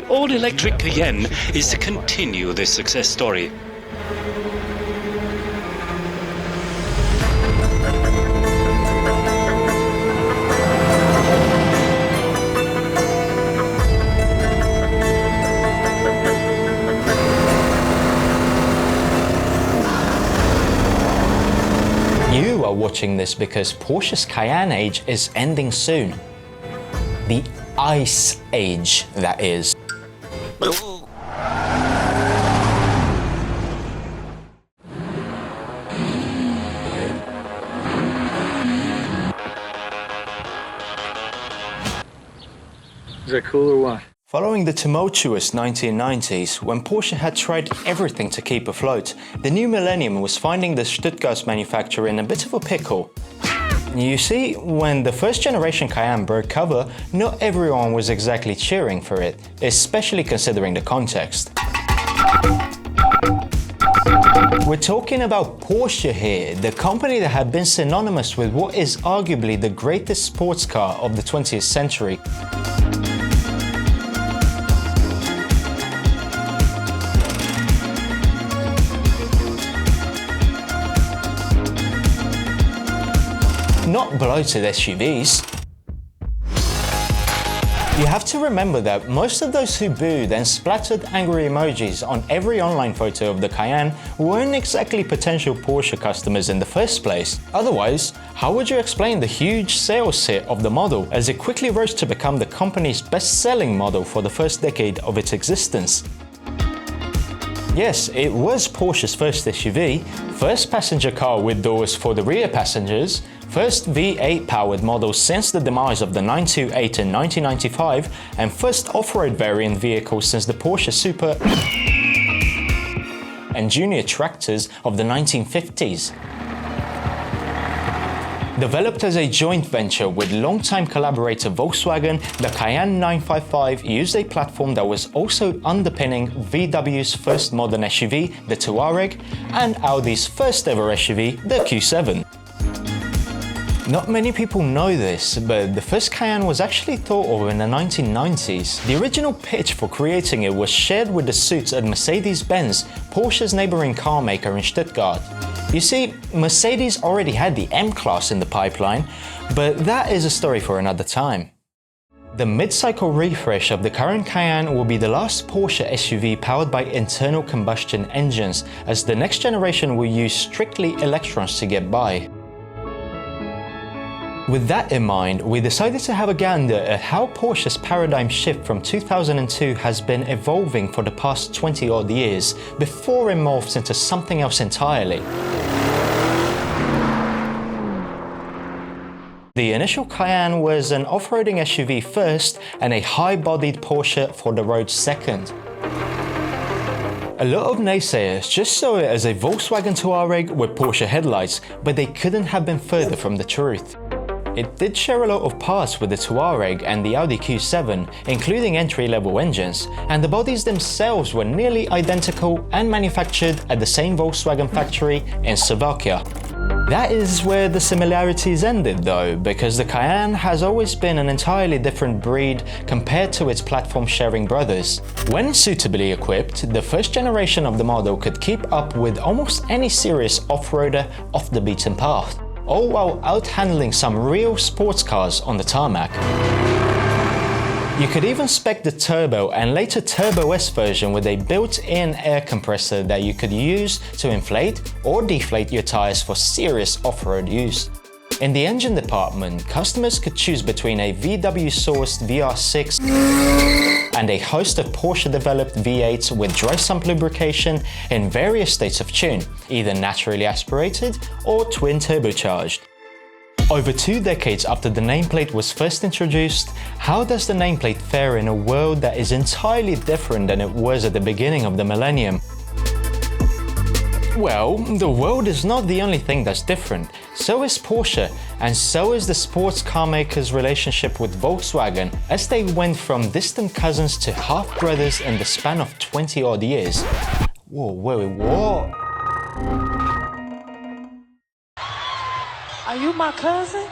the all-electric Cayenne is to continue this success story. You are watching this because Porsche's Cayenne age is ending soon. The Ice Age, that is. Is that cool or what? Following the tumultuous 1990s, when Porsche had tried everything to keep afloat, the new millennium was finding the Stuttgart manufacturer in a bit of a pickle. You see, when the first generation Cayenne broke cover, not everyone was exactly cheering for it, especially considering the context. We're talking about Porsche here, the company that had been synonymous with what is arguably the greatest sports car of the 20th century. Not bloated SUVs. You have to remember that most of those who booed and splattered angry emojis on every online photo of the Cayenne weren't exactly potential Porsche customers in the first place. Otherwise, how would you explain the huge sales hit of the model as it quickly rose to become the company's best-selling model for the first decade of its existence? Yes, it was Porsche's first SUV, first passenger car with doors for the rear passengers, first V8 powered model since the demise of the 928 in 1995, and first off-road variant vehicle since the Porsche Super and Junior tractors of the 1950s. Developed as a joint venture with longtime collaborator Volkswagen, the Cayenne 955 used a platform that was also underpinning VW's first modern SUV, the Touareg, and Audi's first ever SUV, the Q7. Not many people know this, but the first Cayenne was actually thought of in the 1990s. The original pitch for creating it was shared with the suits at Mercedes-Benz, Porsche's neighboring car maker in Stuttgart. You see, Mercedes already had the M-Class in the pipeline, but that is a story for another time. The mid-cycle refresh of the current Cayenne will be the last Porsche SUV powered by internal combustion engines, as the next generation will use strictly electrons to get by. With that in mind, we decided to have a gander at how Porsche's paradigm shift from 2002 has been evolving for the past 20-odd years, before it morphs into something else entirely. The initial Cayenne was an off-roading SUV first and a high-bodied Porsche for the road second. A lot of naysayers just saw it as a Volkswagen Touareg with Porsche headlights, but they couldn't have been further from the truth. It did share a lot of parts with the Touareg and the Audi Q7, including entry-level engines, and the bodies themselves were nearly identical and manufactured at the same Volkswagen factory in Slovakia. That is where the similarities ended though, because the Cayenne has always been an entirely different breed compared to its platform-sharing brothers. When suitably equipped, the first generation of the model could keep up with almost any serious off-roader off the beaten path, all while out-handling some real sports cars on the tarmac. You could even spec the Turbo and later Turbo S version with a built-in air compressor that you could use to inflate or deflate your tires for serious off-road use. In the engine department, customers could choose between a VW-sourced VR6 and a host of Porsche-developed V8s with dry sump lubrication in various states of tune, either naturally aspirated or twin turbocharged. Over 2 decades after the nameplate was first introduced, how does the nameplate fare in a world that is entirely different than it was at the beginning of the millennium? Well, the world is not the only thing that's different. So is Porsche, and so is the sports car maker's relationship with Volkswagen, as they went from distant cousins to half-brothers in the span of 20-odd years. Whoa, wait, what? Are you my cousin?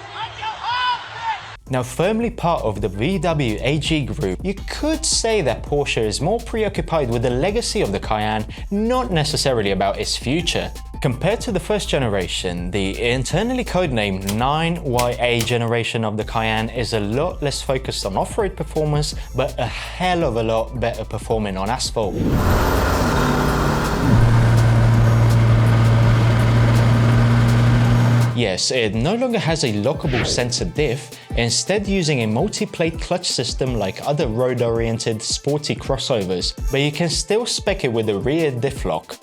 Now, firmly part of the VW AG group, you could say that Porsche is more preoccupied with the legacy of the Cayenne, not necessarily about its future. Compared to the first generation, the internally codenamed 9YA generation of the Cayenne is a lot less focused on off-road performance, but a hell of a lot better performing on asphalt. Yes, it no longer has a lockable center diff, instead using a multi-plate clutch system like other road-oriented sporty crossovers, but you can still spec it with a rear diff lock.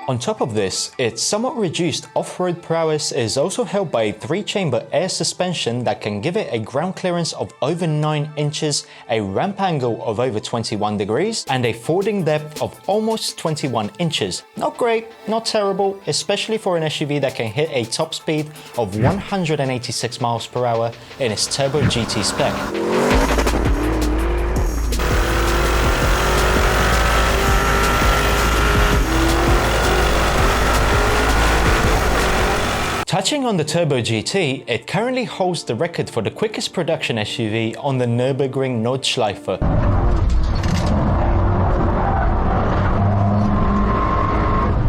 On top of this, its somewhat reduced off-road prowess is also helped by a 3-chamber air suspension that can give it a ground clearance of over 9 inches, a ramp angle of over 21 degrees, and a fording depth of almost 21 inches. Not great, not terrible, especially for an SUV that can hit a top speed of 186 miles per hour in its Turbo GT spec. Touching on the Turbo GT, it currently holds the record for the quickest production SUV on the Nürburgring Nordschleife.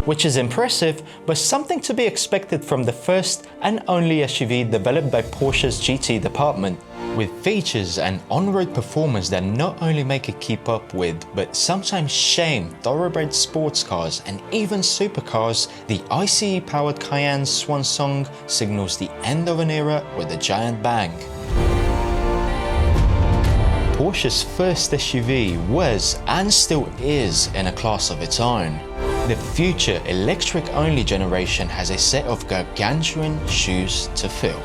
Which is impressive, but something to be expected from the first and only SUV developed by Porsche's GT department. With features and on-road performance that not only make it keep up with, but sometimes shame thoroughbred sports cars and even supercars, the ICE-powered Cayenne's swan song signals the end of an era with a giant bang. Porsche's first SUV was and still is in a class of its own. The future electric-only generation has a set of gargantuan shoes to fill.